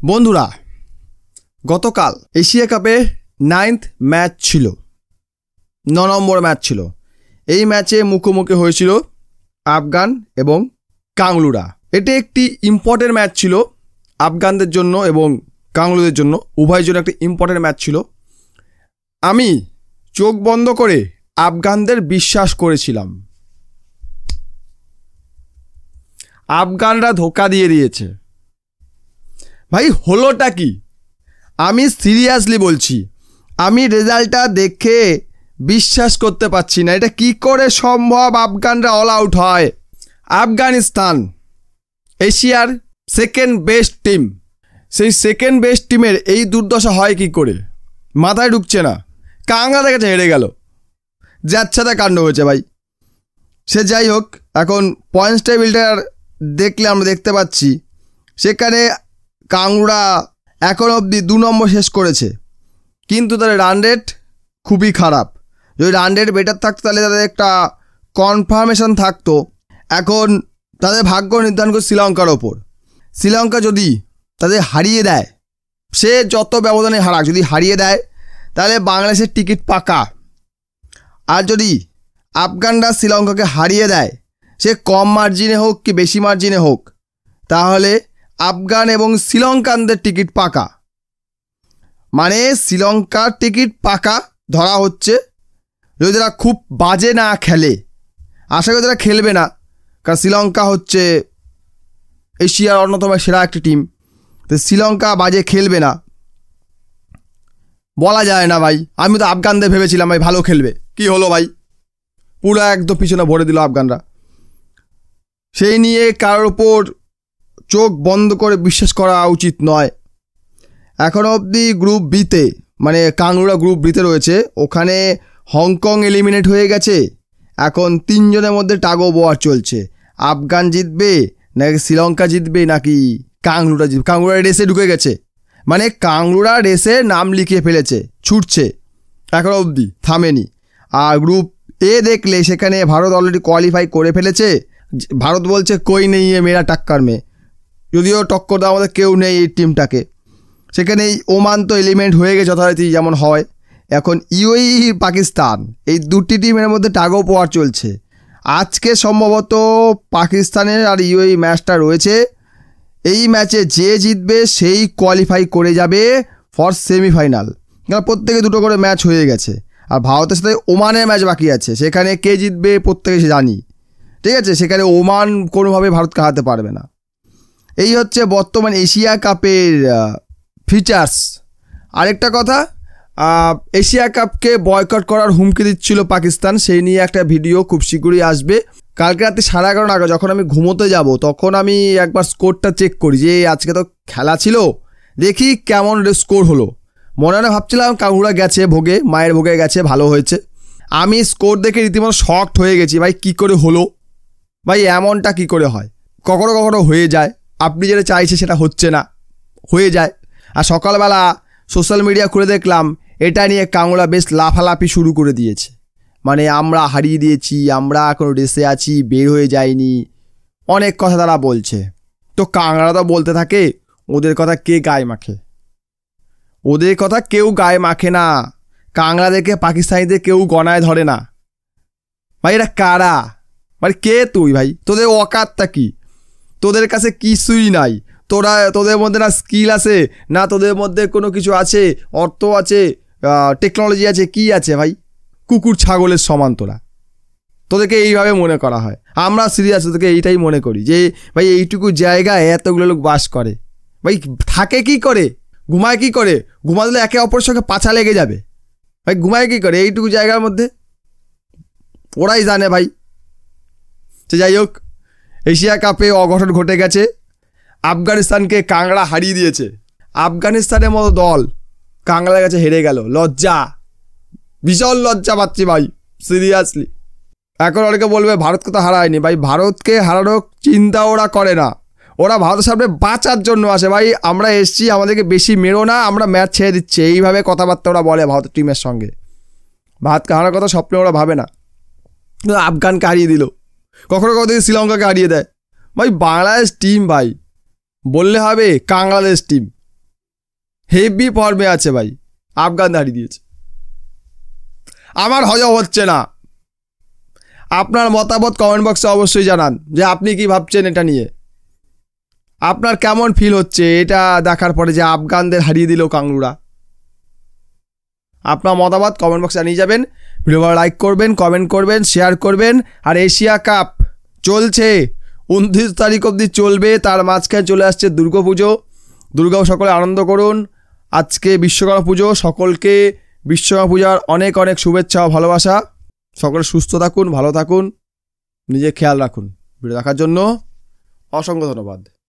বন্ধুরা, গতকাল এশিয়া কাপে 9th ম্যাচ ছিল, 9 নম্বর ম্যাচ ছিল। এই ম্যাচে মুখোমুখি হয়েছিল আফগান এবং কাংলুরা। এটি একটি ইম্পর্টেন্ট ম্যাচ ছিল আফগানদের জন্য এবং কাংলুদের জন্য, উভয়ের জন্য একটি ইম্পর্টেন্ট ম্যাচ ছিল। আমি চোখ বন্ধ করে আফগানদের বিশ্বাস করেছিলাম। আফগানরা ধোকা দিয়ে দিয়েছে। ভাই হলোটা কি? আমি সিরিয়াসলি বলছি, আমি রেজাল্টটা দেখে বিশ্বাস করতে পারছি না। এটা কি করে সম্ভব আফগানরা অল আউট হয়? আফগানিস্তান এশিয়ার সেকেন্ড বেস্ট টিম, সেই সেকেন্ড বেস্ট টিমের এই দুর্দশা হয় কি করে? মাথায় ঢুকছে না। কাংলাদের কাছে হেরে গেল, যাচ্ছাতা কাণ্ড হয়েছে ভাই। সে যাই হোক, এখন পয়েন্টস টেবিলটার দেখলে আমরা দেখতে পাচ্ছি সেখানে কাংলুরা এখন অবধি 2 নম্বর শেষ করেছে, কিন্তু তাদের রান রেট খুবই খারাপ। যদি রান রেট বেটার থাকতো তাহলে তাদের একটা কনফার্মেশন থাকতো। এখন তাদের ভাগ্য নির্ধারণ করে শ্রীলঙ্কার ওপর। শ্রীলঙ্কা যদি তাদের হারিয়ে দেয়, সে যত ব্যবধানে হারাক, যদি হারিয়ে দেয় তাহলে বাংলাদেশের টিকিট পাকা। আর যদি আফগানরা শ্রীলঙ্কাকে হারিয়ে দেয়, সে কম মার্জিনে হোক কি বেশি মার্জিনে হোক, তাহলে আফগান এবং শ্রীলঙ্কানদের টিকিট পাকা। মানে শ্রীলঙ্কার টিকিট পাকা ধরা হচ্ছে যদি তারা খুব বাজে না খেলে। আশা করি তারা খেলবে না, কারণ শ্রীলঙ্কা হচ্ছে এশিয়ার অন্যতম সেরা একটি টিম। তো শ্রীলঙ্কা বাজে খেলবে না, বলা যায় না ভাই। আমি তো আফগানদের ভেবেছিলাম ভাই ভালো খেলবে, কি হলো ভাই? পুরো একদম পিছনে ভরে দিল আফগানরা। সেই নিয়ে কারোর ওপর চোখ বন্ধ করে বিশ্বাস করা উচিত নয়। এখনও অবধি গ্রুপ বিতে, মানে কাংলুরা গ্রুপ বিতে রয়েছে, ওখানে হংকং এলিমিনেট হয়ে গেছে। এখন 3 জনের মধ্যে টাগ অফ ওয়ার চলছে, আফগান জিতবে নাকি শ্রীলঙ্কা জিতবে নাকি কাংলুরা জিতবে। কাংলুরা রেসে ঢুকে গেছে, মানে কাংলুরা রেসে নাম লিখিয়ে ফেলেছে, ছুটছে, এখনও অবধি থামেনি। আর গ্রুপ এ দেখলে সেখানে ভারত অলরেডি কোয়ালিফাই করে ফেলেছে। ভারত বলছে কই নেই এ মেরা টাক্কার মে, যদিও টক্কর দেওয়া আমাদের কেউ নেই এই টিমটাকে। সেখানে এই ওমান তো এলিমেন্ট হয়ে গেছে যথারীতি যেমন হয়। এখন ইউএই পাকিস্তান, এই দুটি টিমের মধ্যে টাগ অফ ওয়ার চলছে। আজকে সম্ভবত পাকিস্তানের আর ইউএই ম্যাচটা রয়েছে। এই ম্যাচে যে জিতবে সেই কোয়ালিফাই করে যাবে ফর সেমিফাইনাল। কারণ প্রত্যেকে 2টো করে ম্যাচ হয়ে গেছে। আর ভারতের সাথে ওমানের ম্যাচ বাকি আছে, সেখানে কে জিতবে প্রত্যেকে সে জানি, ঠিক আছে? সেখানে ওমান কোনোভাবে ভারতকে হারাতে পারবে না। এই হচ্ছে বর্তমান এশিয়া কাপের ফিচার্স। আরেকটা কথা, এশিয়া কাপকে বয়কট করার হুমকি দিচ্ছিল পাকিস্তান, সেই নিয়ে একটা ভিডিও খুব শীঘ্রই আসবে। কালকে রাতে 11:30 আগে যখন আমি ঘুমোতে যাব, তখন আমি একবার স্কোরটা চেক করি যে আজকে তো খেলা ছিল, দেখি কেমন স্কোর হলো। মনে মনে ভাবছিলাম কাংলুরা গেছে ভোগে, মায়ের ভোগে গেছে, ভালো হয়েছে। আমি স্কোর দেখে রীতিমতো শকড হয়ে গেছি। ভাই কি করে হলো? ভাই এমনটা কি করে হয়? কখনো কখনো হয়ে যায়, আপনি যেটা চাইছে সেটা হচ্ছে না, হয়ে যায়। আর সকালবেলা সোশ্যাল মিডিয়া খুলে দেখলাম এটা নিয়ে কাংলুরা বেশ লাফালাফি শুরু করে দিয়েছে। মানে আমরা হারিয়ে দিয়েছি, আমরা এখন রেসে আছি, বের হয়ে যায়নি, অনেক কথা তারা বলছে। তো কাংলুরা তো বলতে থাকে, ওদের কথা কে গায়ে মাখে? ওদের কথা কেউ গায়ে মাখে না। কাংলাদেরকে পাকিস্তানিদের কেউ গণায় ধরে না। ভাই এটা কারা? মানে কে তুই ভাই? তোদের অকাতটা কি? তোদের কাছে কিছুই নাই। তোদের মধ্যে না স্কিল আছে, না তোদের মধ্যে কোনো কিছু আছে, অর্থ আছে, টেকনোলজি আছে, কি আছে ভাই? কুকুর ছাগলের সমান তোরা। তোদেরকে এইভাবে মনে করা হয়। আমরা সিরিয়াস তোদেরকে এইটাই মনে করি যে ভাই এইটুকু জায়গায় এতগুলো লোক বাস করে। ভাই থাকে কি করে? ঘুমায় কি করে? ঘুমালে একে অপরের সঙ্গে পাছা লেগে যাবে। ভাই ঘুমায় কি করে এইটুকু জায়গার মধ্যে? ওরাই জানে ভাই। সে যাই হোক, এশিয়া কাপে অঘটন ঘটে গেছে। আফগানিস্তানকে কাংড়া হারিয়ে দিয়েছে। আফগানিস্তানের মতো দল কাংড়ার কাছে হেরে গেল। লজ্জা, ভীষণ লজ্জা পাচ্ছি ভাই, সিরিয়াসলি। এখন অনেকে বলবে ভারতকে তো হারায়নি। ভাই ভারতকে হারানোর চিন্তা ওরা করে না, ওরা ভারতের সামনে বাঁচার জন্য আসে। ভাই আমরা এসছি, আমাদেরকে বেশি মেরো না, আমরা ম্যাচ ছেড়ে দিচ্ছি, এইভাবে কথাবার্তা ওরা বলে ভারতের টিমের সঙ্গে। ভারতকে হারানোর কথা স্বপ্নে ওরা ভাবে না। আফগানকে হারিয়ে দিল, কখনো কখনো শ্রীলঙ্কাকে হারিয়ে দেয়। ভাই বাংলাদেশ টিম ভাই বললে হবে, বাংলাদেশ টিম হেভি ফর্মে আছে ভাই, আফগান হারিয়ে দিয়েছে। আমার হজম হচ্ছে না। আপনার মতামত কমেন্ট বক্সে অবশ্যই জানান যে আপনি কি ভাবছেন এটা নিয়ে, আপনার কেমন ফিল হচ্ছে এটা দেখার পরে যে আফগানদের হারিয়ে দিল কাংড়ুরা। আপনার মতামত কমেন্ট বক্সে জানিয়ে যাবেন। ভিডিও লাইক করবেন, কমেন্ট করবেন, শেয়ার করবেন। আর এশিয়া কাপ চলছে, 29 তারিখ অবধি চলবে, তার মাঝখানে চলে আসছে দুর্গাপুজো। দুর্গাও সকলে আনন্দ করুন। আজকে বিশ্বকর্মা পুজো, সকলকে বিশ্বকর্মা পূজার অনেক অনেক শুভেচ্ছা ও ভালোবাসা। সকলে সুস্থ থাকুন, ভালো থাকুন, নিজে খেয়াল রাখুন। ভিডিও দেখার জন্য অসংখ্য ধন্যবাদ।